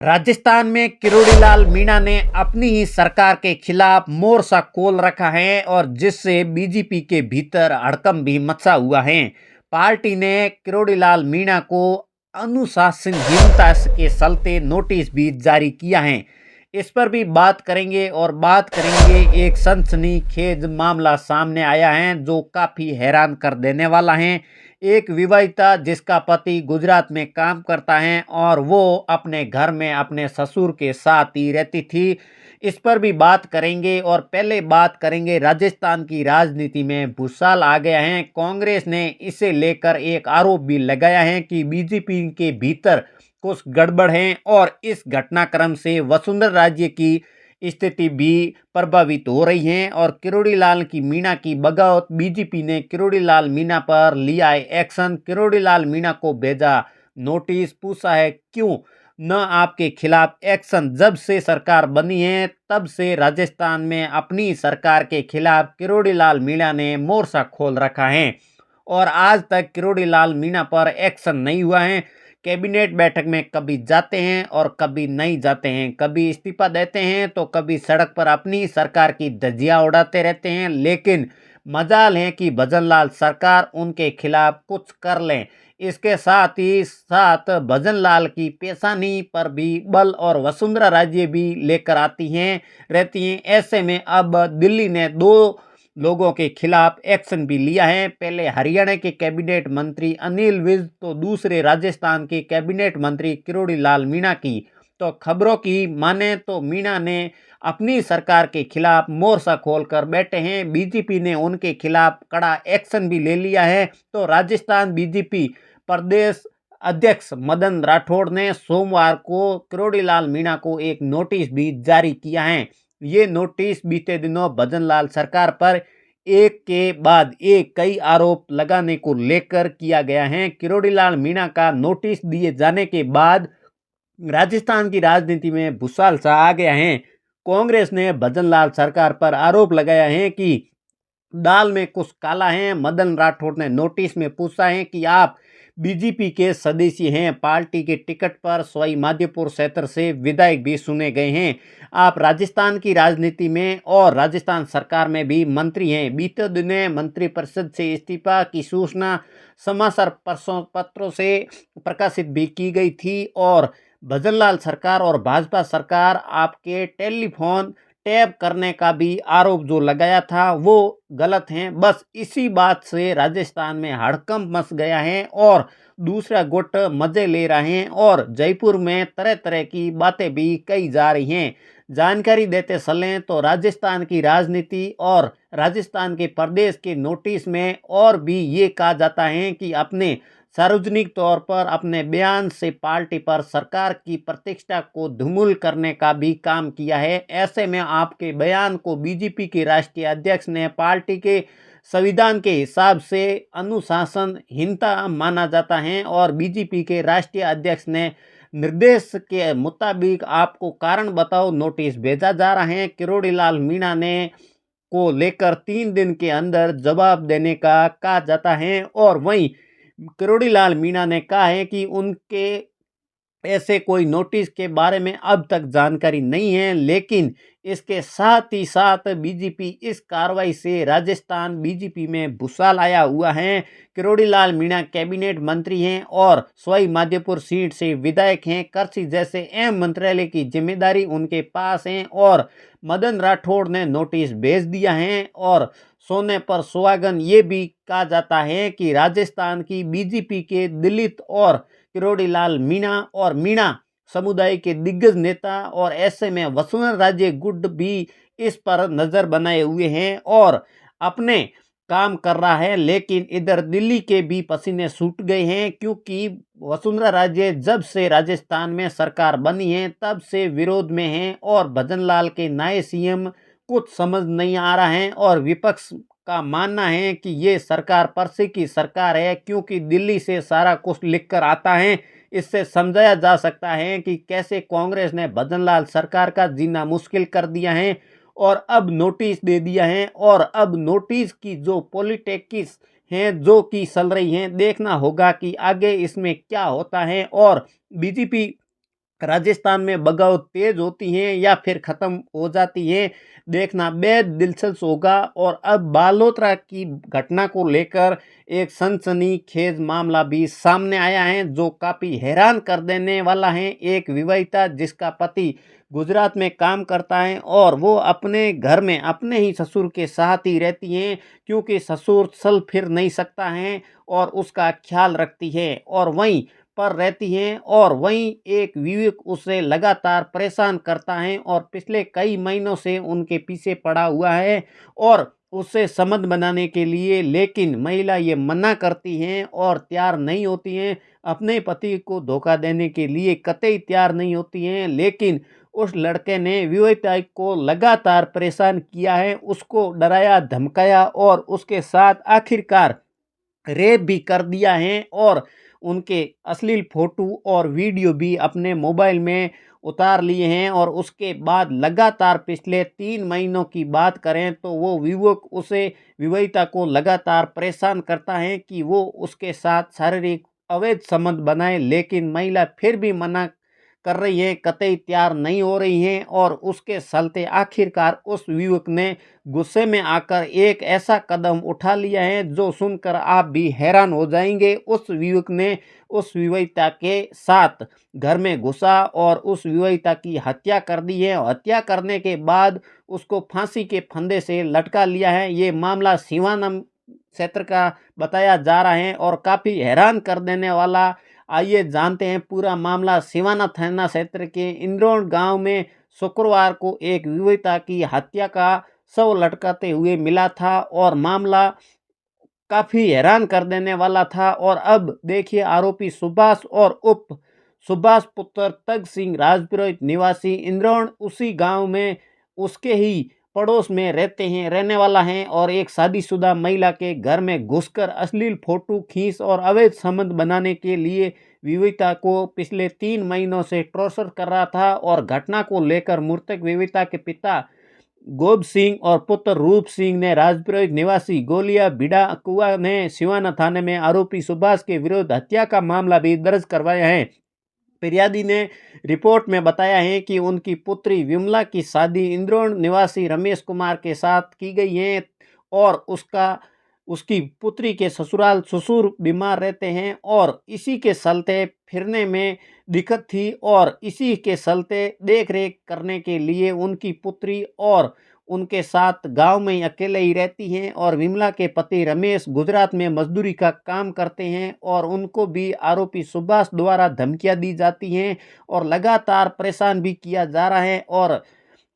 राजस्थान में किरोड़ीलाल मीणा ने अपनी ही सरकार के खिलाफ मोर्चा खोल रखा है और जिससे बीजेपी के भीतर हड़कंप भी मचा हुआ है। पार्टी ने किरोड़ीलाल मीणा को अनुशासनहीनता के चलते नोटिस भी जारी किया है। इस पर भी बात करेंगे और बात करेंगे एक सनसनीखेज मामला सामने आया है जो काफ़ी हैरान कर देने वाला है। एक विवाहिता जिसका पति गुजरात में काम करता है और वो अपने घर में अपने ससुर के साथ ही रहती थी। इस पर भी बात करेंगे और पहले बात करेंगे राजस्थान की राजनीति में भूसाल आ गया है। कांग्रेस ने इसे लेकर एक आरोप भी लगाया है कि बीजेपी के भीतर कुछ गड़बड़ है और इस घटनाक्रम से वसुंधरा राज्य की स्थिति भी प्रभावित हो रही है और किरोड़ीलाल की मीणा की बगावत। बीजेपी ने किरोड़ीलाल मीणा पर लिया है एक्शन। किरोड़ीलाल मीणा को भेजा नोटिस, पूछा है क्यों न आपके खिलाफ एक्शन। जब से सरकार बनी है तब से राजस्थान में अपनी सरकार के खिलाफ किरोड़ीलाल मीणा ने मोर्चा खोल रखा है और आज तक किरोड़ीलाल मीणा पर एक्शन नहीं हुआ है। कैबिनेट बैठक में कभी जाते हैं और कभी नहीं जाते हैं, कभी इस्तीफा देते हैं तो कभी सड़क पर अपनी सरकार की धज्जियां उड़ाते रहते हैं। लेकिन मजाल है कि भजनलाल सरकार उनके खिलाफ कुछ कर लें। इसके साथ ही साथ भजनलाल की पेशानी पर भी बल और वसुंधरा राज्य भी लेकर आती हैं रहती हैं। ऐसे में अब दिल्ली ने दो लोगों के खिलाफ एक्शन भी लिया है। पहले हरियाणा के कैबिनेट मंत्री अनिल विज तो दूसरे राजस्थान के कैबिनेट मंत्री किरोड़ीलाल मीणा की। तो खबरों की माने तो मीणा ने अपनी सरकार के खिलाफ मोर्चा खोलकर बैठे हैं। बीजेपी ने उनके खिलाफ कड़ा एक्शन भी ले लिया है। तो राजस्थान बीजेपी प्रदेश अध्यक्ष मदन राठौड़ ने सोमवार को किरोड़ीलाल मीणा को एक नोटिस भी जारी किया है। ये नोटिस बीते दिनों भजनलाल सरकार पर एक के बाद एक कई आरोप लगाने को लेकर किया गया है। किरोड़ीलाल मीणा का नोटिस दिए जाने के बाद राजस्थान की राजनीति में भूसाल सा आ गया है। कांग्रेस ने भजनलाल सरकार पर आरोप लगाया है कि दाल में कुछ काला है। मदन राठौड़ ने नोटिस में पूछा है कि आप बीजेपी के सदस्य हैं, पार्टी के टिकट पर सवाई माधोपुर क्षेत्र से विधायक भी चुने गए हैं, आप राजस्थान की राजनीति में और राजस्थान सरकार में भी मंत्री हैं। बीते दिनों मंत्रिपरिषद से इस्तीफा की सूचना समाचार पत्रों से प्रकाशित भी की गई थी और भजनलाल सरकार और भाजपा सरकार आपके टेलीफोन टैप करने का भी आरोप जो लगाया था वो गलत है। बस इसी बात से राजस्थान में हड़कंप मच गया है और दूसरा गुट मजे ले रहे हैं और जयपुर में तरह तरह की बातें भी कही जा रही हैं। जानकारी देते चलें तो राजस्थान की राजनीति और राजस्थान के प्रदेश के नोटिस में और भी ये कहा जाता है कि अपने सार्वजनिक तौर पर अपने बयान से पार्टी पर सरकार की प्रतिष्ठा को धूमिल करने का भी काम किया है। ऐसे में आपके बयान को बीजेपी के राष्ट्रीय अध्यक्ष ने पार्टी के संविधान के हिसाब से अनुशासनहीनता माना जाता है और बीजेपी के राष्ट्रीय अध्यक्ष ने निर्देश के मुताबिक आपको कारण बताओ नोटिस भेजा जा रहा है। किरोड़ीलाल मीणा ने को लेकर 3 दिन के अंदर जवाब देने का कहा जाता है और वहीं किरोड़ीलाल मीणा ने कहा है कि उनके ऐसे कोई नोटिस के बारे में अब तक जानकारी नहीं है। लेकिन इसके साथ ही साथ बीजेपी इस कार्रवाई से राजस्थान बीजेपी में भूसाल आया हुआ है। किरोड़ीलाल मीणा कैबिनेट मंत्री हैं और सवाई माधोपुर सीट से विधायक हैं। कृषि जैसे अहम मंत्रालय की जिम्मेदारी उनके पास है और मदन राठौड़ ने नोटिस भेज दिया है और सोने पर सुहागन ये भी कहा जाता है कि राजस्थान की बीजेपी के दलित और किरोड़ीलाल मीणा और मीणा समुदाय के दिग्गज नेता और ऐसे में वसुंधरा राजे गुट भी इस पर नज़र बनाए हुए हैं और अपने काम कर रहा है। लेकिन इधर दिल्ली के भी पसीने छूट गए हैं क्योंकि वसुंधरा राजे जब से राजस्थान में सरकार बनी है तब से विरोध में है और भजनलाल के नए सीएम कुछ समझ नहीं आ रहा है और विपक्ष का मानना है कि ये सरकार परसे की सरकार है क्योंकि दिल्ली से सारा कुछ लिखकर आता है। इससे समझाया जा सकता है कि कैसे कांग्रेस ने भजनलाल सरकार का जीना मुश्किल कर दिया है और अब नोटिस दे दिया है और अब नोटिस की जो पॉलिटिक्स हैं जो कि चल रही हैं, देखना होगा कि आगे इसमें क्या होता है। और बीजेपी राजस्थान में बगावत तेज होती हैं या फिर ख़त्म हो जाती है, देखना बेहद दिलचस्प होगा। और अब बालोतरा की घटना को लेकर एक सनसनीखेज मामला भी सामने आया है जो काफ़ी हैरान कर देने वाला है। एक विवाहिता जिसका पति गुजरात में काम करता है और वो अपने घर में अपने ही ससुर के साथ ही रहती हैं, क्योंकि ससुर चल फिर नहीं सकता है और उसका ख्याल रखती है और वहीं पर रहती हैं। और वहीं एक विवेक उसे लगातार परेशान करता है और पिछले कई महीनों से उनके पीछे पड़ा हुआ है और उससे संबंध बनाने के लिए, लेकिन महिला ये मना करती हैं और तैयार नहीं होती हैं, अपने पति को धोखा देने के लिए कतई तैयार नहीं होती हैं। लेकिन उस लड़के ने विवेका को लगातार परेशान किया है, उसको डराया धमकाया और उसके साथ आखिरकार रेप भी कर दिया है और उनके अश्लील फोटो और वीडियो भी अपने मोबाइल में उतार लिए हैं। और उसके बाद लगातार पिछले 3 महीनों की बात करें तो वो विवक उसे विवाहिता को लगातार परेशान करता है कि वो उसके साथ शारीरिक अवैध संबंध बनाए, लेकिन महिला फिर भी मना कर रही है, कतई तैयार नहीं हो रही हैं। और उसके चलते आखिरकार उस युवक ने गुस्से में आकर एक ऐसा कदम उठा लिया है जो सुनकर आप भी हैरान हो जाएंगे। उस युवक ने उस विवाहिता के साथ घर में घुसा और उस विवाहिता की हत्या कर दी है। हत्या करने के बाद उसको फांसी के फंदे से लटका लिया है। ये मामला सिवाना क्षेत्र का बताया जा रहा है और काफ़ी हैरान कर देने वाला। आइए जानते हैं पूरा मामला। सिवाना थाना क्षेत्र के इंद्रोण गांव में शुक्रवार को एक विवाहिता की हत्या का शव लटकाते हुए मिला था और मामला काफ़ी हैरान कर देने वाला था। और अब देखिए आरोपी सुभाष और उप सुभाष पुत्र तग सिंह राजपुरोहित निवासी इंद्रोण उसी गांव में उसके ही पड़ोस में रहने वाला है और एक शादीशुदा महिला के घर में घुसकर अश्लील फोटो खींच और अवैध संबंध बनाने के लिए विवाहिता को पिछले 3 महीनों से टॉर्चर कर रहा था। और घटना को लेकर मृतक विवाहिता के पिता गोब सिंह और पुत्र रूप सिंह ने राजपुरोहित निवासी गोलिया बिड़ा कुआ ने सिवाना थाने में आरोपी सुभाष के विरुद्ध हत्या का मामला भी दर्ज करवाया है। फिरियादी ने रिपोर्ट में बताया है कि उनकी पुत्री विमला की शादी इंद्रोण निवासी रमेश कुमार के साथ की गई है और उसकी पुत्री के ससुर बीमार रहते हैं और इसी के चलते फिरने में दिक्कत थी और इसी के चलते देख रेख करने के लिए उनकी पुत्री और उनके साथ गांव में ही अकेले ही रहती हैं। और विमला के पति रमेश गुजरात में मजदूरी का काम करते हैं और उनको भी आरोपी सुभाष द्वारा धमकियां दी जाती हैं और लगातार परेशान भी किया जा रहा है और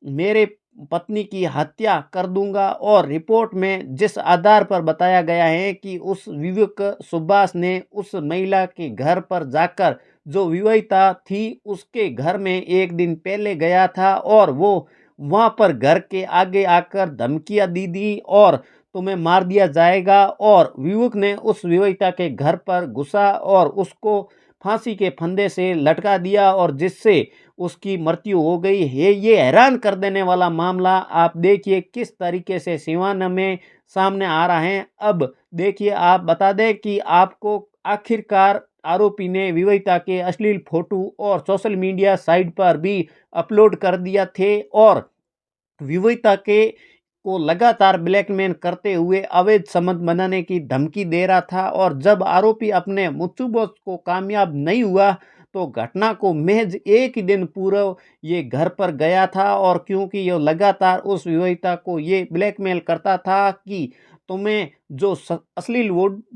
मेरे पत्नी की हत्या कर दूंगा। और रिपोर्ट में जिस आधार पर बताया गया है कि उस विवेक सुभाष ने उस महिला के घर पर जाकर जो विवाहिता थी उसके घर में एक दिन पहले गया था और वो वहां पर घर के आगे आकर धमकियां दी और तुम्हें मार दिया जाएगा। और विवेक ने उस विवाहिता के घर पर घुसा और उसको फांसी के फंदे से लटका दिया और जिससे उसकी मृत्यु हो गई है। ये हैरान कर देने वाला मामला आप देखिए किस तरीके से सिवान में सामने आ रहा है। अब देखिए आप बता दें कि आपको आखिरकार आरोपी ने विवाहिता के अश्लील फोटो और सोशल मीडिया साइट पर भी अपलोड कर दिया थे और विवाहिता के को लगातार ब्लैकमेल करते हुए अवैध संबंध बनाने की धमकी दे रहा था। और जब आरोपी अपने मुत्सुबों को कामयाब नहीं हुआ तो घटना को महज एक ही दिन पूर्व ये घर पर गया था और क्योंकि ये लगातार उस विवाहिता को ये ब्लैकमेल करता था कि तुम्हें जो अश्लील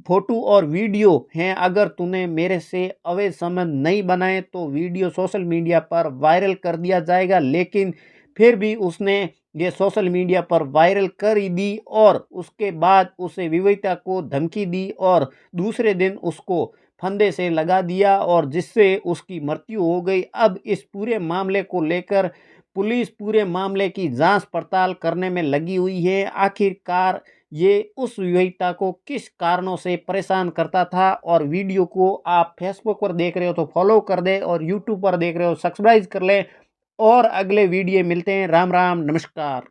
फोटो और वीडियो हैं अगर तूने मेरे से अवैध संबंध नहीं बनाए तो वीडियो सोशल मीडिया पर वायरल कर दिया जाएगा। लेकिन फिर भी उसने ये सोशल मीडिया पर वायरल कर ही दी और उसके बाद उसे विवाहिता को धमकी दी और दूसरे दिन उसको फंदे से लगा दिया और जिससे उसकी मृत्यु हो गई। अब इस पूरे मामले को लेकर पुलिस पूरे मामले की जांच पड़ताल करने में लगी हुई है। आखिरकार ये उस विवाहिता को किस कारणों से परेशान करता था। और वीडियो को आप फेसबुक पर देख रहे हो तो फॉलो कर दे और यूट्यूब पर देख रहे हो सब्सक्राइब कर लें और अगले वीडियो मिलते हैं। राम राम नमस्कार।